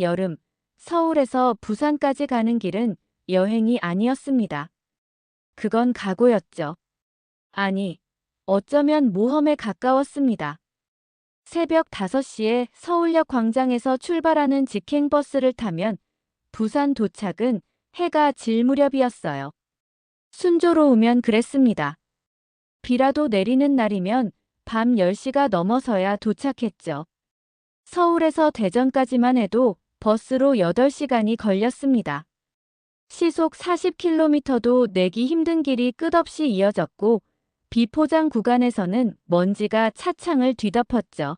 여름, 서울에서 부산까지 가는 길은 여행이 아니었습니다. 그건 각오였죠. 아니, 어쩌면 모험에 가까웠습니다. 새벽 5시에 서울역 광장에서 출발하는 직행버스를 타면 부산 도착은 해가 질 무렵이었어요. 순조로우면 그랬습니다. 비라도 내리는 날이면 밤 10시가 넘어서야 도착했죠. 서울에서 대전까지만 해도 버스로 8시간이 걸렸습니다. 시속 40km도 내기 힘든 길이 끝없이 이어졌고 비포장 구간에서는 먼지가 차창을 뒤덮었죠.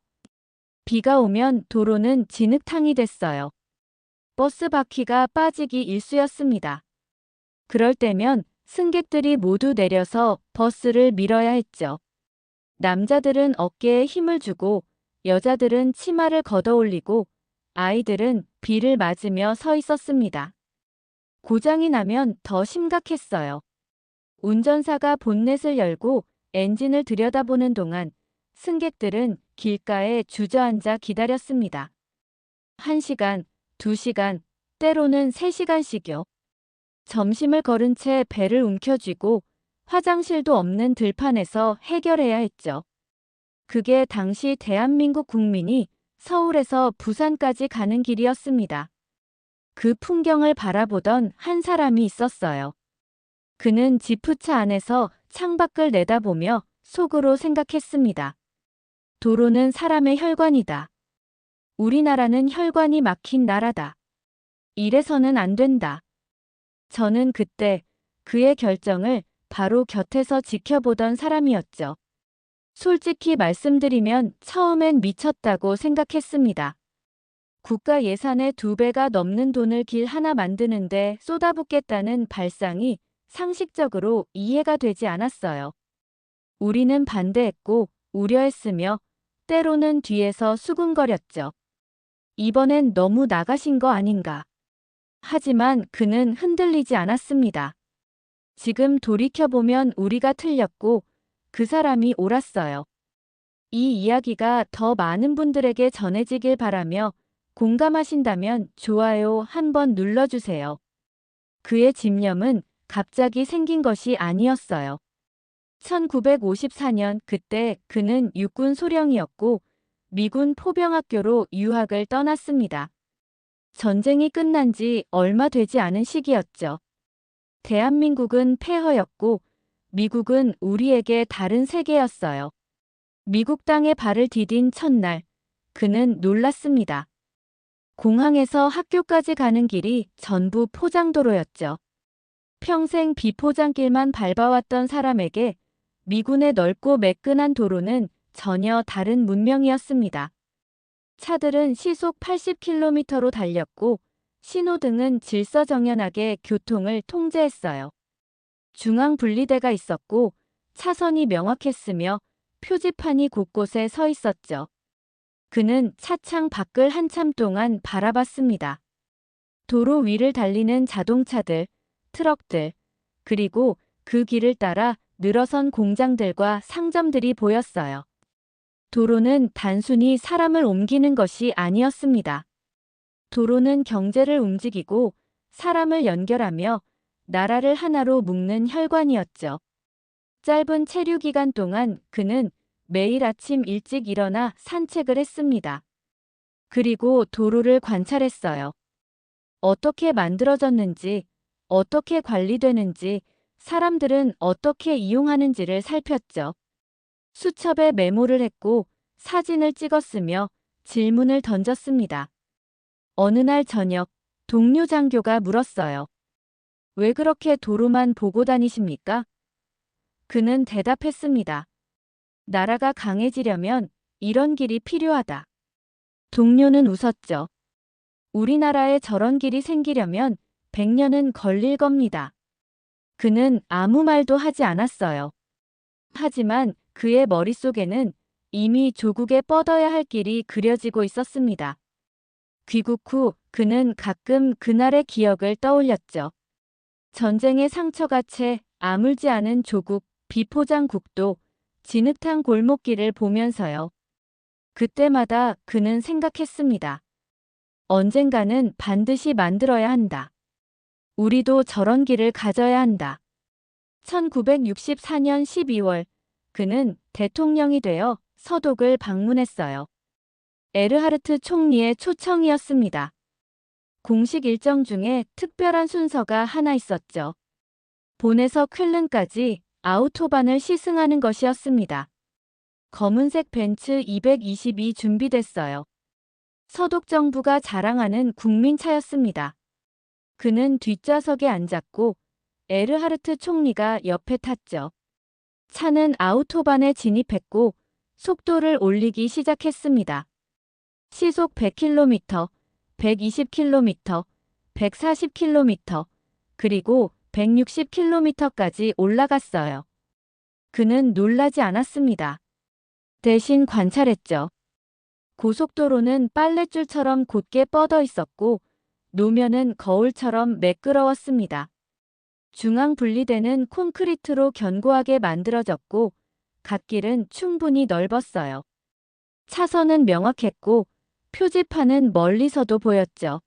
비가 오면 도로는 진흙탕이 됐어요. 버스 바퀴가 빠지기 일쑤였습니다. 그럴 때면 승객들이 모두 내려서 버스를 밀어야 했죠. 남자들은 어깨에 힘을 주고 여자들은 치마를 걷어올리고 아이들은 비를 맞으며 서 있었습니다. 고장이 나면 더 심각했어요. 운전사가 본넷을 열고 엔진을 들여다보는 동안 승객들은 길가에 주저앉아 기다렸습니다. 1시간, 2시간, 때로는 3시간씩요. 점심을 거른 채 배를 움켜쥐고 화장실도 없는 들판에서 해결해야 했죠. 그게 당시 대한민국 국민이 서울에서 부산까지 가는 길이었습니다. 그 풍경을 바라보던 한 사람이 있었어요. 그는 지프차 안에서 창밖을 내다보며 속으로 생각했습니다. 도로는 사람의 혈관이다. 우리나라는 혈관이 막힌 나라다. 이래서는 안 된다. 저는 그때 그의 결정을 바로 곁에서 지켜보던 사람이었죠. 솔직히 말씀드리면 처음엔 미쳤다고 생각했습니다. 국가 예산의 2배가 넘는 돈을 길 하나 만드는데 쏟아붓겠다는 발상이 상식적으로 이해가 되지 않았어요. 우리는 반대했고 우려했으며 때로는 뒤에서 수군거렸죠. 이번엔 너무 나가신 거 아닌가. 하지만 그는 흔들리지 않았습니다. 지금 돌이켜보면 우리가 틀렸고 그 사람이 옳았어요. 이 이야기가 더 많은 분들에게 전해지길 바라며 공감하신다면 좋아요 한번 눌러주세요. 그의 집념은 갑자기 생긴 것이 아니었어요. 1954년 그때 그는 육군 소령이었고 미군 포병학교로 유학을 떠났습니다. 전쟁이 끝난 지 얼마 되지 않은 시기였죠. 대한민국은 폐허였고 미국은 우리에게 다른 세계였어요. 미국 땅에 발을 디딘 첫날 그는 놀랐습니다. 공항에서 학교까지 가는 길이 전부 포장도로였죠. 평생 비포장길만 밟아왔던 사람에게 미군의 넓고 매끈한 도로는 전혀 다른 문명이었습니다. 차들은 시속 80km로 달렸고 신호등은 질서정연하게 교통을 통제했어요. 중앙 분리대가 있었고 차선이 명확했으며 표지판이 곳곳에 서 있었죠. 그는 차창 밖을 한참 동안 바라봤습니다. 도로 위를 달리는 자동차들, 트럭들, 그리고 그 길을 따라 늘어선 공장들과 상점들이 보였어요. 도로는 단순히 사람을 옮기는 것이 아니었습니다. 도로는 경제를 움직이고 사람을 연결하며 나라를 하나로 묶는 혈관이었죠. 짧은 체류 기간 동안 그는 매일 아침 일찍 일어나 산책을 했습니다. 그리고 도로를 관찰했어요. 어떻게 만들어졌는지, 어떻게 관리되는지, 사람들은 어떻게 이용하는지를 살폈죠. 수첩에 메모를 했고 사진을 찍었으며 질문을 던졌습니다. 어느 날 저녁, 동료 장교가 물었어요. 왜 그렇게 도로만 보고 다니십니까? 그는 대답했습니다. 나라가 강해지려면 이런 길이 필요하다. 동료는 웃었죠. 우리나라에 저런 길이 생기려면 100년은 걸릴 겁니다. 그는 아무 말도 하지 않았어요. 하지만 그의 머릿속에는 이미 조국에 뻗어야 할 길이 그려지고 있었습니다. 귀국 후 그는 가끔 그날의 기억을 떠올렸죠. 전쟁의 상처가 채 아물지 않은 조국, 비포장 국도, 진흙탕 골목길을 보면서요. 그때마다 그는 생각했습니다. 언젠가는 반드시 만들어야 한다. 우리도 저런 길을 가져야 한다. 1964년 12월 그는 대통령이 되어 서독을 방문했어요. 에르하르트 총리의 초청이었습니다. 공식 일정 중에 특별한 순서가 하나 있었죠. 본에서 쾰른까지 아우토반을 시승하는 것이었습니다. 검은색 벤츠 220이 준비됐어요. 서독 정부가 자랑하는 국민차였습니다. 그는 뒷좌석에 앉았고 에르하르트 총리가 옆에 탔죠. 차는 아우토반에 진입했고 속도를 올리기 시작했습니다. 시속 100km, 120km, 140km, 그리고 160km까지 올라갔어요. 그는 놀라지 않았습니다. 대신 관찰했죠. 고속도로는 빨랫줄처럼 곧게 뻗어 있었고 노면은 거울처럼 매끄러웠습니다. 중앙 분리대는 콘크리트로 견고하게 만들어졌고 갓길은 충분히 넓었어요. 차선은 명확했고 표지판은 멀리서도 보였죠.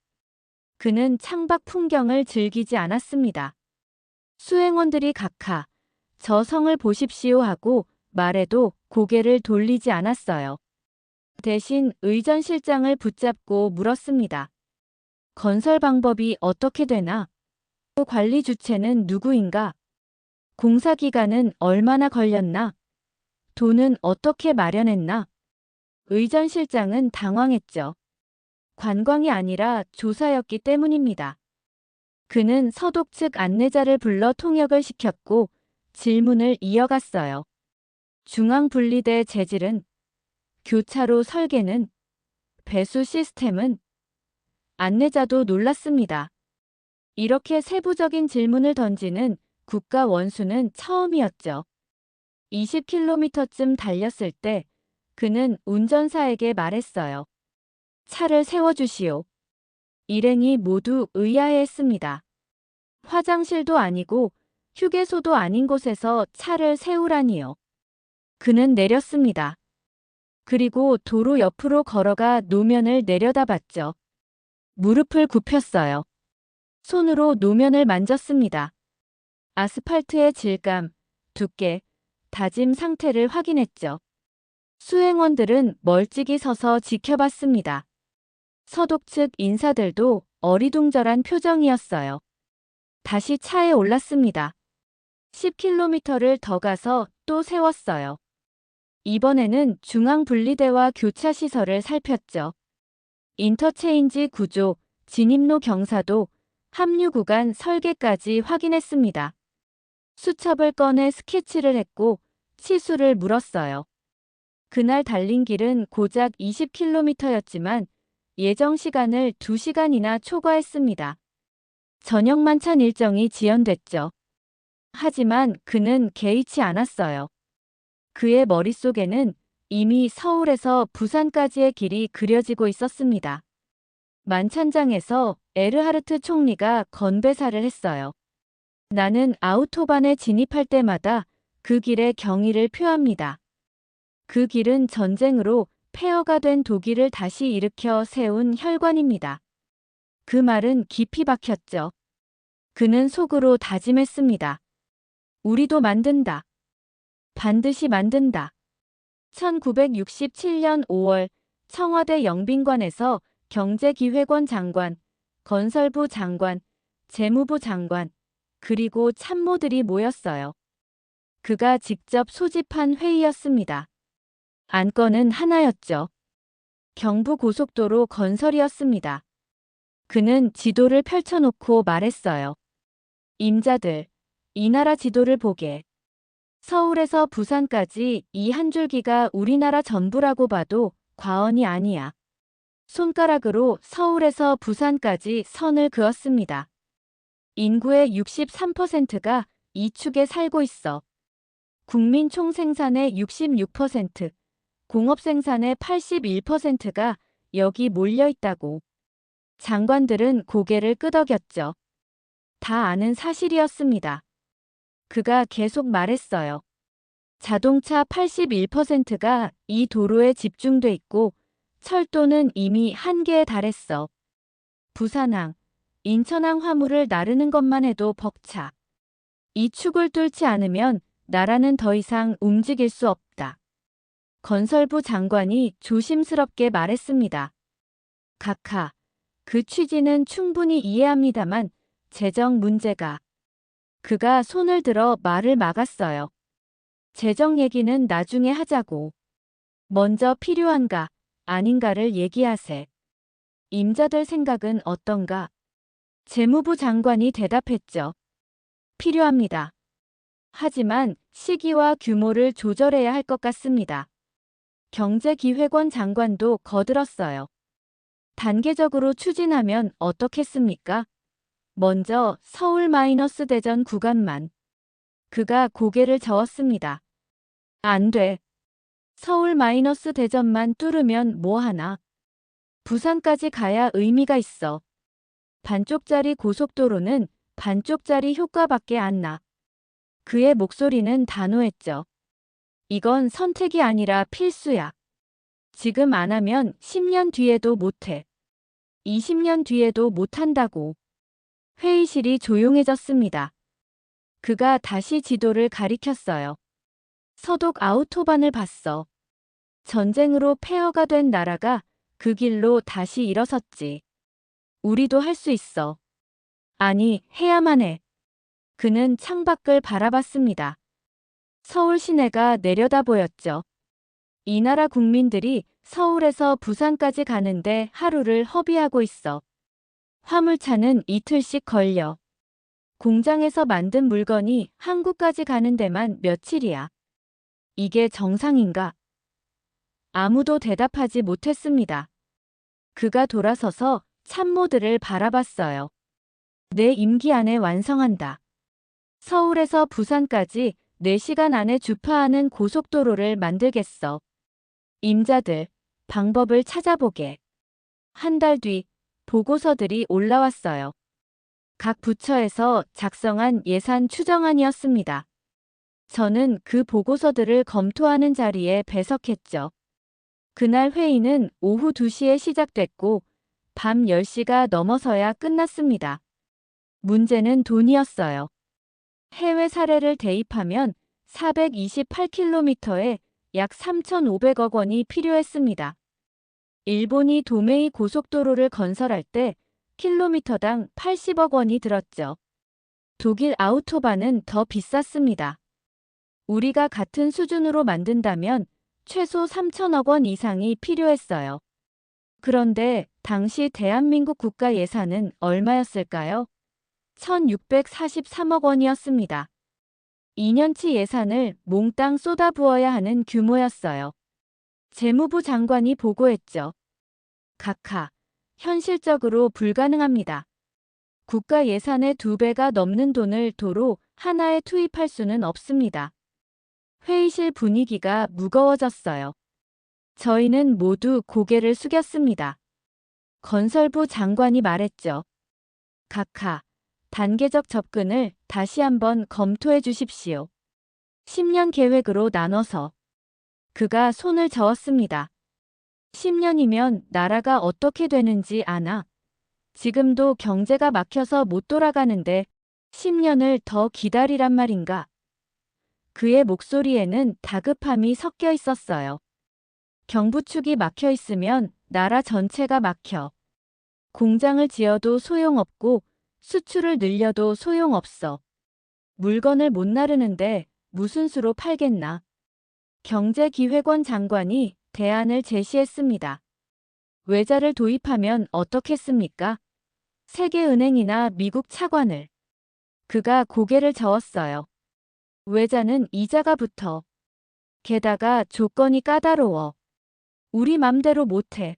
그는 창밖 풍경을 즐기지 않았습니다. 수행원들이 각하, 저 성을 보십시오 하고 말해도 고개를 돌리지 않았어요. 대신 의전실장을 붙잡고 물었습니다. 건설 방법이 어떻게 되나? 관리 주체는 누구인가? 공사 기간은 얼마나 걸렸나? 돈은 어떻게 마련했나? 의전실장은 당황했죠. 관광이 아니라 조사였기 때문입니다. 그는 서독 측 안내자를 불러 통역을 시켰고 질문을 이어갔어요. 중앙 분리대 재질은? 교차로 설계는? 배수 시스템은? 안내자도 놀랐습니다. 이렇게 세부적인 질문을 던지는 국가 원수는 처음이었죠. 20km쯤 달렸을 때 그는 운전사에게 말했어요. 차를 세워주시오. 일행이 모두 의아해했습니다. 화장실도 아니고 휴게소도 아닌 곳에서 차를 세우라니요. 그는 내렸습니다. 그리고 도로 옆으로 걸어가 노면을 내려다봤죠. 무릎을 굽혔어요. 손으로 노면을 만졌습니다. 아스팔트의 질감, 두께, 다짐 상태를 확인했죠. 수행원들은 멀찍이 서서 지켜봤습니다. 서독 측 인사들도 어리둥절한 표정이었어요. 다시 차에 올랐습니다. 10km를 더 가서 또 세웠어요. 이번에는 중앙 분리대와 교차 시설을 살폈죠. 인터체인지 구조, 진입로 경사도, 합류 구간 설계까지 확인했습니다. 수첩을 꺼내 스케치를 했고 치수를 물었어요. 그날 달린 길은 고작 20km였지만 예정 시간을 2시간이나 초과했습니다. 저녁 만찬 일정이 지연됐죠. 하지만 그는 개의치 않았어요. 그의 머릿속에는 이미 서울에서 부산까지의 길이 그려지고 있었습니다. 만찬장에서 에르하르트 총리가 건배사를 했어요. 나는 아우토반에 진입할 때마다 그 길의 경의를 표합니다. 그 길은 전쟁으로 폐허가 된 독일을 다시 일으켜 세운 혈관입니다. 그 말은 깊이 박혔죠. 그는 속으로 다짐했습니다. 우리도 만든다. 반드시 만든다. 1967년 5월 청와대 영빈관에서 경제기획원 장관, 건설부 장관, 재무부 장관, 그리고 참모들이 모였어요. 그가 직접 소집한 회의였습니다. 안건은 하나였죠. 경부고속도로 건설이었습니다. 그는 지도를 펼쳐놓고 말했어요. 임자들, 이 나라 지도를 보게. 서울에서 부산까지 이 한 줄기가 우리나라 전부라고 봐도 과언이 아니야. 손가락으로 서울에서 부산까지 선을 그었습니다. 인구의 63%가 이 축에 살고 있어. 국민 총생산의 66%, 공업생산의 81%가 여기 몰려 있다고. 장관들은 고개를 끄덕였죠. 다 아는 사실이었습니다. 그가 계속 말했어요. 자동차 81%가 이 도로에 집중돼 있고 철도는 이미 한계에 달했어. 부산항, 인천항 화물을 나르는 것만 해도 벅차. 이 축을 뚫지 않으면 나라는 더 이상 움직일 수 없다. 건설부 장관이 조심스럽게 말했습니다. 각하, 그 취지는 충분히 이해합니다만 재정 문제가. 그가 손을 들어 말을 막았어요. 재정 얘기는 나중에 하자고. 먼저 필요한가, 아닌가를 얘기하세. 임자들 생각은 어떤가? 재무부 장관이 대답했죠. 필요합니다. 하지만 시기와 규모를 조절해야 할 것 같습니다. 경제기획원 장관도 거들었어요. 단계적으로 추진하면 어떻겠습니까? 먼저 서울-대전 구간만. 그가 고개를 저었습니다. 안 돼. 서울-대전만 뚫으면 뭐하나. 부산까지 가야 의미가 있어. 반쪽짜리 고속도로는 반쪽짜리 효과밖에 안 나. 그의 목소리는 단호했죠. 이건 선택이 아니라 필수야. 지금 안 하면 10년 뒤에도 못해. 20년 뒤에도 못한다고. 회의실이 조용해졌습니다. 그가 다시 지도를 가리켰어요. 서독 아우토반을 봤어. 전쟁으로 폐허가 된 나라가 그 길로 다시 일어섰지. 우리도 할 수 있어. 아니, 해야만 해. 그는 창밖을 바라봤습니다. 서울 시내가 내려다 보였죠. 이 나라 국민들이 서울에서 부산까지 가는데 하루를 허비하고 있어. 화물차는 이틀씩 걸려. 공장에서 만든 물건이 한국까지 가는 데만 며칠이야. 이게 정상인가? 아무도 대답하지 못했습니다. 그가 돌아서서 참모들을 바라봤어요. 내 임기 안에 완성한다. 서울에서 부산까지 4시간 안에 주파하는 고속도로를 만들겠어. 임자들, 방법을 찾아보게. 한 달 뒤 보고서들이 올라왔어요. 각 부처에서 작성한 예산 추정안이었습니다. 저는 그 보고서들을 검토하는 자리에 배석했죠. 그날 회의는 오후 2시에 시작됐고 밤 10시가 넘어서야 끝났습니다. 문제는 돈이었어요. 해외 사례를 대입하면 428km에 약 3,500억 원이 필요했습니다. 일본이 도메이 고속도로를 건설할 때 킬로미터당 80억 원이 들었죠. 독일 아우토반은 더 비쌌습니다. 우리가 같은 수준으로 만든다면 최소 3천억 원 이상이 필요했어요. 그런데 당시 대한민국 국가 예산은 얼마였을까요? 1,643억 원이었습니다. 2년치 예산을 몽땅 쏟아부어야 하는 규모였어요. 재무부 장관이 보고했죠. 각하, 현실적으로 불가능합니다. 국가 예산의 2배가 넘는 돈을 도로 하나에 투입할 수는 없습니다. 회의실 분위기가 무거워졌어요. 저희는 모두 고개를 숙였습니다. 건설부 장관이 말했죠. 각하, 단계적 접근을 다시 한번 검토해 주십시오. 10년 계획으로 나눠서. 그가 손을 저었습니다. 10년이면 나라가 어떻게 되는지 아나? 지금도 경제가 막혀서 못 돌아가는데 10년을 더 기다리란 말인가? 그의 목소리에는 다급함이 섞여 있었어요. 경부축이 막혀 있으면 나라 전체가 막혀. 공장을 지어도 소용없고 수출을 늘려도 소용없어. 물건을 못 나르는데 무슨 수로 팔겠나? 경제기획원 장관이 대안을 제시했습니다. 외자를 도입하면 어떻겠습니까? 세계은행이나 미국 차관을. 그가 고개를 저었어요. 외자는 이자가 붙어. 게다가 조건이 까다로워. 우리 맘대로 못해.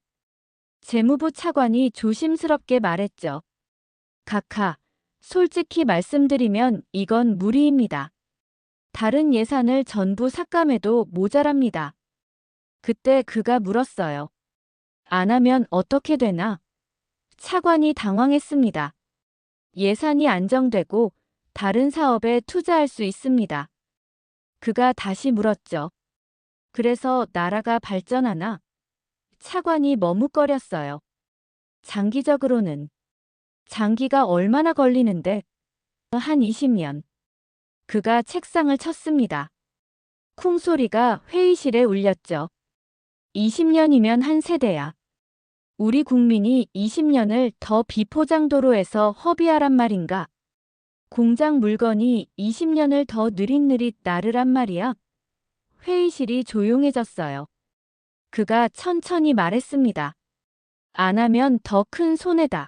재무부 차관이 조심스럽게 말했죠. 각하, 솔직히 말씀드리면 이건 무리입니다. 다른 예산을 전부 삭감해도 모자랍니다. 그때 그가 물었어요. 안 하면 어떻게 되나? 차관이 당황했습니다. 예산이 안정되고 다른 사업에 투자할 수 있습니다. 그가 다시 물었죠. 그래서 나라가 발전하나? 차관이 머뭇거렸어요. 장기적으로는 장기가 얼마나 걸리는데? 한 20년. 그가 책상을 쳤습니다. 쿵 소리가 회의실에 울렸죠. 20년이면 한 세대야. 우리 국민이 20년을 더 비포장도로에서 허비하란 말인가? 공장 물건이 20년을 더 느릿느릿 나르란 말이야? 회의실이 조용해졌어요. 그가 천천히 말했습니다. 안 하면 더 큰 손해다.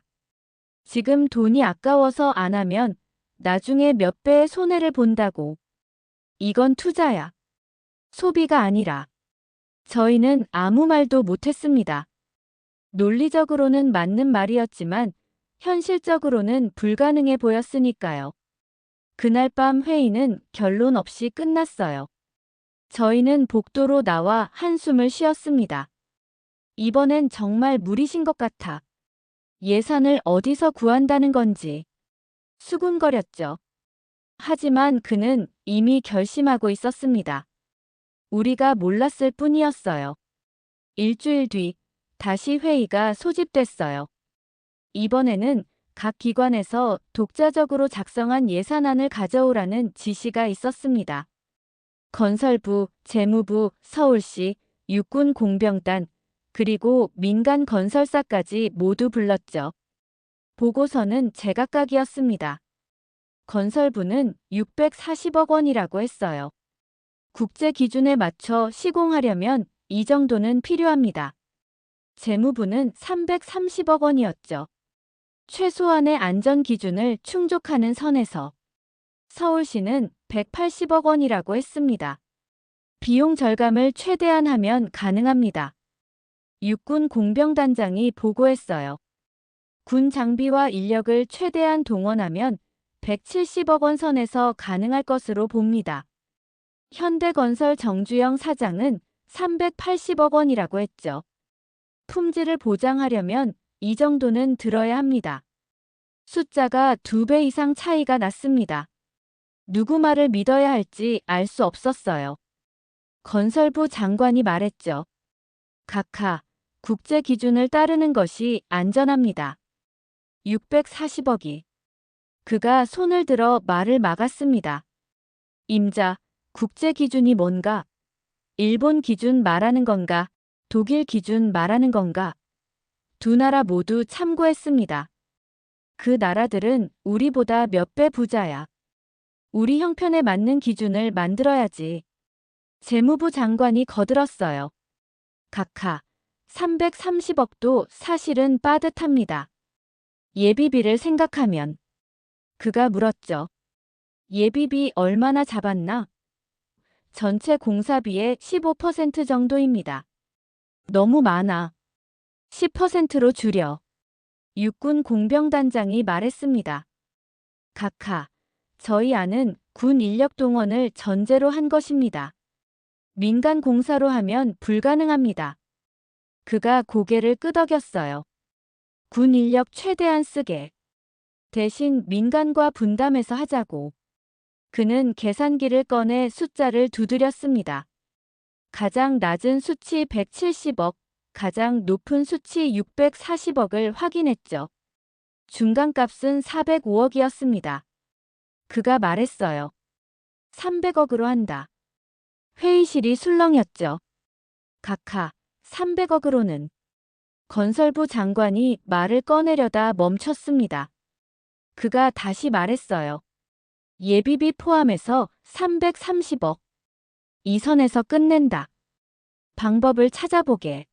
지금 돈이 아까워서 안 하면 나중에 몇 배의 손해를 본다고. 이건 투자야. 소비가 아니라. 저희는 아무 말도 못했습니다. 논리적으로는 맞는 말이었지만 현실적으로는 불가능해 보였으니까요. 그날 밤 회의는 결론 없이 끝났어요. 저희는 복도로 나와 한숨을 쉬었습니다. 이번엔 정말 무리신 것 같아. 예산을 어디서 구한다는 건지 수군거렸죠. 하지만 그는 이미 결심하고 있었습니다. 우리가 몰랐을 뿐이었어요. 일주일 뒤 다시 회의가 소집됐어요. 이번에는 각 기관에서 독자적으로 작성한 예산안을 가져오라는 지시가 있었습니다. 건설부, 재무부, 서울시, 육군 공병단, 그리고 민간 건설사까지 모두 불렀죠. 보고서는 제각각이었습니다. 건설부는 640억 원이라고 했어요. 국제 기준에 맞춰 시공하려면 이 정도는 필요합니다. 재무부는 330억 원이었죠. 최소한의 안전 기준을 충족하는 선에서. 서울시는 180억 원이라고 했습니다. 비용 절감을 최대한 하면 가능합니다. 육군 공병단장이 보고했어요. 군 장비와 인력을 최대한 동원하면 170억 원 선에서 가능할 것으로 봅니다. 현대건설 정주영 사장은 380억 원이라고 했죠. 품질을 보장하려면 이 정도는 들어야 합니다. 숫자가 2배 이상 차이가 났습니다. 누구 말을 믿어야 할지 알 수 없었어요. 건설부 장관이 말했죠. 각하, 국제 기준을 따르는 것이 안전합니다. 640억이. 그가 손을 들어 말을 막았습니다. 임자, 국제 기준이 뭔가? 일본 기준 말하는 건가? 독일 기준 말하는 건가? 두 나라 모두 참고했습니다. 그 나라들은 우리보다 몇 배 부자야. 우리 형편에 맞는 기준을 만들어야지. 재무부 장관이 거들었어요. 각하, 330억도 사실은 빠듯합니다. 예비비를 생각하면. 그가 물었죠. 예비비 얼마나 잡았나? 전체 공사비의 15% 정도입니다. 너무 많아. 10%로 줄여. 육군 공병단장이 말했습니다. 각하, 저희 안은 군 인력 동원을 전제로 한 것입니다. 민간 공사로 하면 불가능합니다. 그가 고개를 끄덕였어요. 군 인력 최대한 쓰게. 대신 민간과 분담해서 하자고. 그는 계산기를 꺼내 숫자를 두드렸습니다. 가장 낮은 수치 170억, 가장 높은 수치 640억을 확인했죠. 중간값은 405억이었습니다. 그가 말했어요. 300억으로 한다. 회의실이 술렁였죠. 각하, 300억으로는. 건설부 장관이 말을 꺼내려다 멈췄습니다. 그가 다시 말했어요. 예비비 포함해서 330억. 이 선에서 끝낸다. 방법을 찾아보게.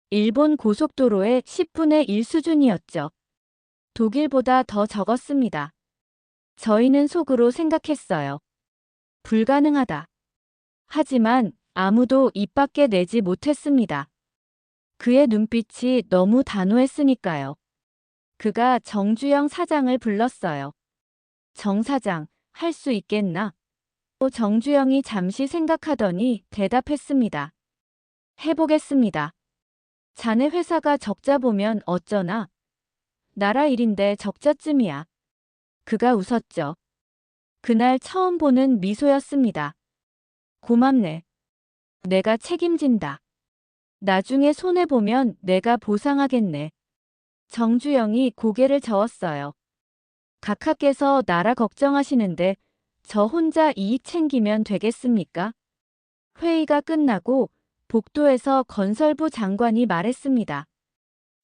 일본 고속도로의 10분의 1 수준이었죠. 독일보다 더 적었습니다. 저희는 속으로 생각했어요. 불가능하다. 하지만 아무도 입 밖에 내지 못했습니다. 그의 눈빛이 너무 단호했으니까요. 그가 정주영 사장을 불렀어요. 정 사장, 할 수 있겠나? 정주영이 잠시 생각하더니 대답했습니다. 해보겠습니다. 자네 회사가 적자 보면 어쩌나? 나라 일인데 적자쯤이야. 그가 웃었죠. 그날 처음 보는 미소였습니다. 고맙네. 내가 책임진다. 나중에 손해보면 내가 보상하겠네. 정주영이 고개를 저었어요. 각하께서 나라 걱정하시는데 저 혼자 이익 챙기면 되겠습니까? 회의가 끝나고 복도에서 건설부 장관이 말했습니다.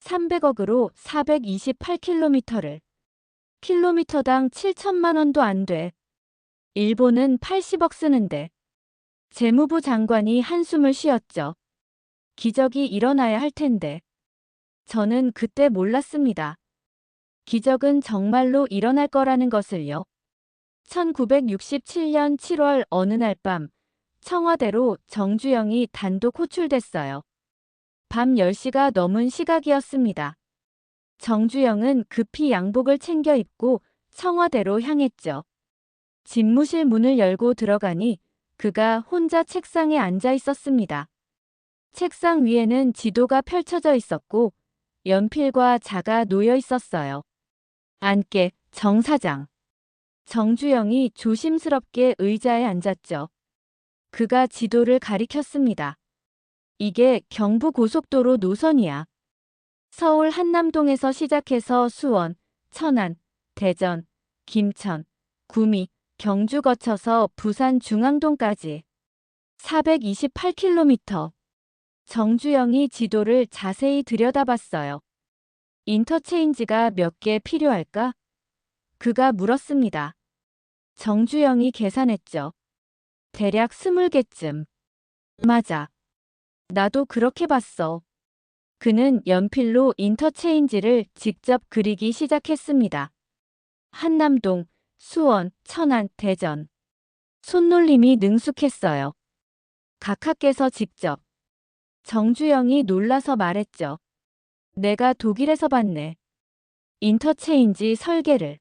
300억으로 428km를 킬로미터당 7천만 원도 안 돼. 일본은 80억 쓰는데. 재무부 장관이 한숨을 쉬었죠. 기적이 일어나야 할 텐데. 저는 그때 몰랐습니다. 기적은 정말로 일어날 거라는 것을요. 1967년 7월 어느 날 밤 청와대로 정주영이 단독 호출됐어요. 밤 10시가 넘은 시각이었습니다. 정주영은 급히 양복을 챙겨 입고 청와대로 향했죠. 집무실 문을 열고 들어가니 그가 혼자 책상에 앉아 있었습니다. 책상 위에는 지도가 펼쳐져 있었고 연필과 자가 놓여 있었어요. 앉게, 정 사장. 정주영이 조심스럽게 의자에 앉았죠. 그가 지도를 가리켰습니다. 이게 경부고속도로 노선이야. 서울 한남동에서 시작해서 수원, 천안, 대전, 김천, 구미, 경주 거쳐서 부산 중앙동까지 428km. 정주영이 지도를 자세히 들여다봤어요. 인터체인지가 몇 개 필요할까? 그가 물었습니다. 정주영이 계산했죠. 대략 20개쯤. 맞아. 나도 그렇게 봤어. 그는 연필로 인터체인지를 직접 그리기 시작했습니다. 한남동, 수원, 천안, 대전. 손놀림이 능숙했어요. 각하께서 직접. 정주영이 놀라서 말했죠. 내가 독일에서 봤네. 인터체인지 설계를.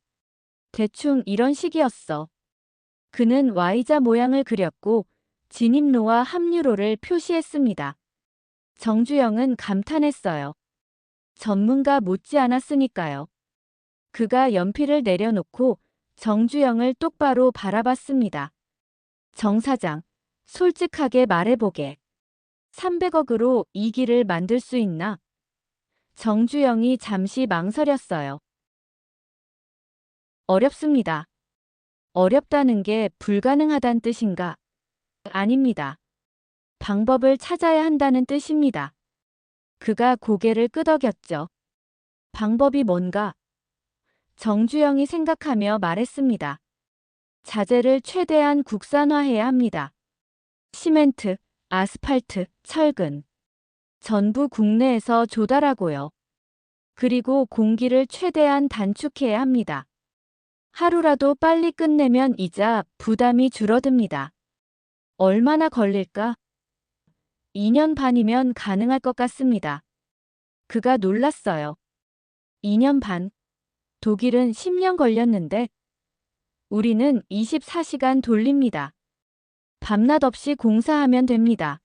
대충 이런 식이었어. 그는 Y자 모양을 그렸고 진입로와 합류로를 표시했습니다. 정주영은 감탄했어요. 전문가 못지 않았으니까요. 그가 연필을 내려놓고 정주영을 똑바로 바라봤습니다. 정 사장, 솔직하게 말해보게. 300억으로 이 길을 만들 수 있나? 정주영이 잠시 망설였어요. 어렵습니다. 어렵다는 게 불가능하단 뜻인가? 아닙니다. 방법을 찾아야 한다는 뜻입니다. 그가 고개를 끄덕였죠. 방법이 뭔가? 정주영이 생각하며 말했습니다. 자재를 최대한 국산화해야 합니다. 시멘트, 아스팔트, 철근. 전부 국내에서 조달하고요. 그리고 공기를 최대한 단축해야 합니다. 하루라도 빨리 끝내면 이자 부담이 줄어듭니다. 얼마나 걸릴까? 2년 반이면 가능할 것 같습니다. 그가 놀랐어요. 2년 반. 독일은 10년 걸렸는데 우리는 24시간 돌립니다. 밤낮 없이 공사하면 됩니다.